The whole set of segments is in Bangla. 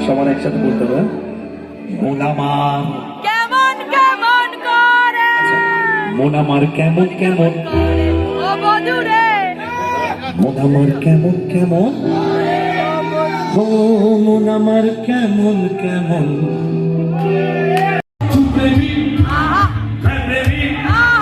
সবার একসাথে বলতে হবে মন আমার কেমন কেমন করে মন আমার কেমন কেমন ও বধুরে মন আমার কেমন কেমন ও মন আমার কেমন কেমন আহা আহা আহা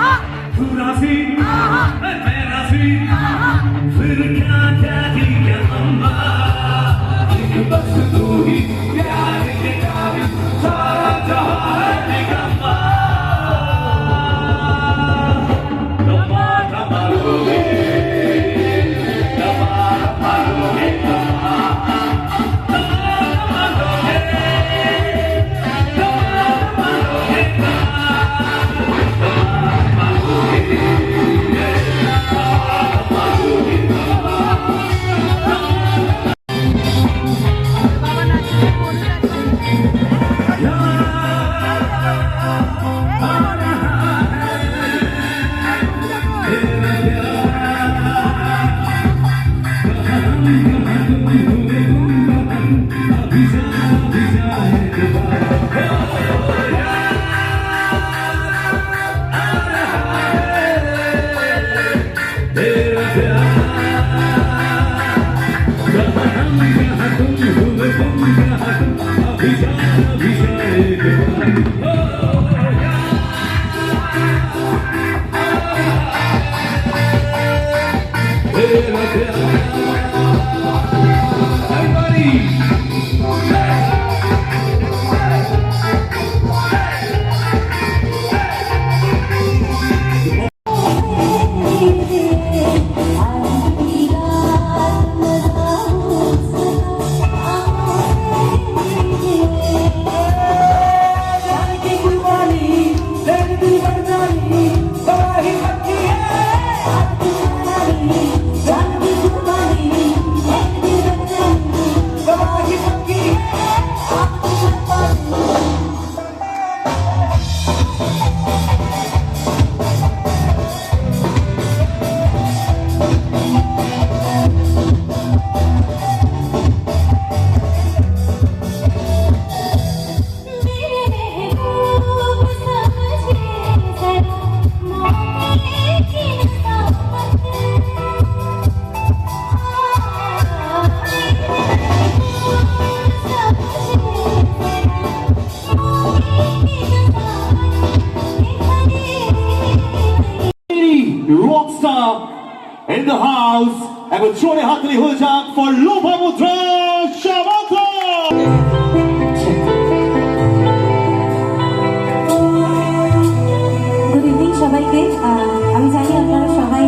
Rockstar in the house একবার জোরে হাততালি হয়ে যাক for Lopamudra Samanta good evening সবাইকে আমি জানি আপনারা সবাই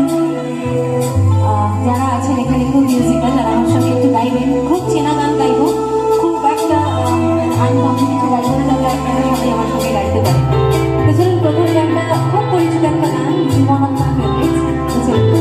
যারা আছেন এখানে খুব মিউজিক্যাল আর আমার সঙ্গে একটু গাইবেন খুব চেনা গান গাইবো খুব একটা আনকমপ্লিট গাইবো না তবে আপনারা সবাই আমার সঙ্গে গাইতে পারেন তো চলুন প্রথম গানটা খুব পরিচিত একটা গান ওয়ান অফ মাই ফেভারিটস চলুন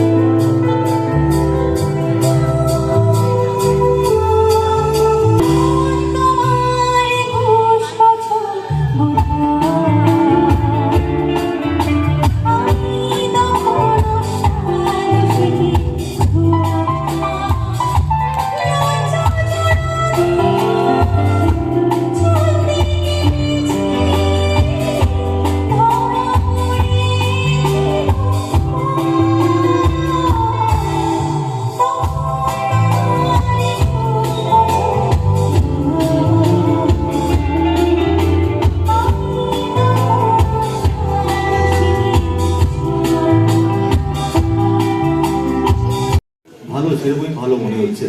সেরকমই ভালো মনে হচ্ছে।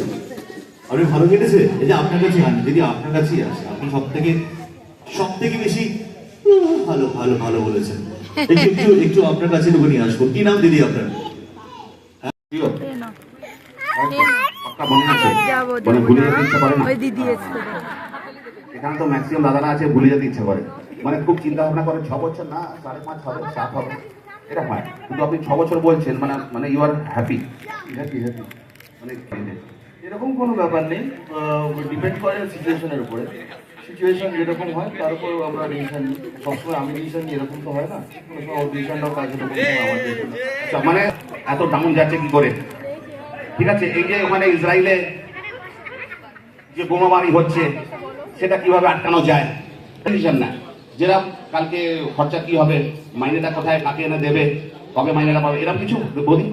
আপনি ভালো কেটেছে? এই যে আপনার কাছে আনি, যদি আপনার কাছেই আসে, আপনি সব থেকে বেশি ভালো ভালো ভালো বলেছেন। একটু আপনার কাছে একটু নিয়ে আসবো। কি নাম দিদি আপনার? এখানে তো ম্যাক্সিমাম দাদারা আছে ভুলে যেতে ইচ্ছা করে, মানে খুব চিন্তা ভাবনা করে 6 বছর না 5.5 হবে 7 হবে এটা হয়, কিন্তু আপনি 6 বছর বলছেন মানে মানে you are happy happy happy মানে এরকম কোনো ব্যাপার নেই, ডিপেন্ড করে সিচুয়েশনের উপরে। সিচুয়েশন যেরকম হয় তার উপর আমরা ডিসিশন নিই। সবসময় আমি ডিসিশন নিই এরকম তো হয় না, কোনো সময় ওর ডিসিশনটাও কাজ হতে পারে আমার decision। আচ্ছা, মানে এত ডাউন যাচ্ছে কি করে? ঠিক আছে, এই যে ওখানে ইসরায়েলে যে বোমাবারি হচ্ছে সেটা কিভাবে আটকানো যায় ডিসিশন না, যেটা কালকে খরচা কি হবে, মাইনেটা কোথায় কাকে এনে দেবে, কবে মাইনেটা পাবে, এরকম কিছু বলি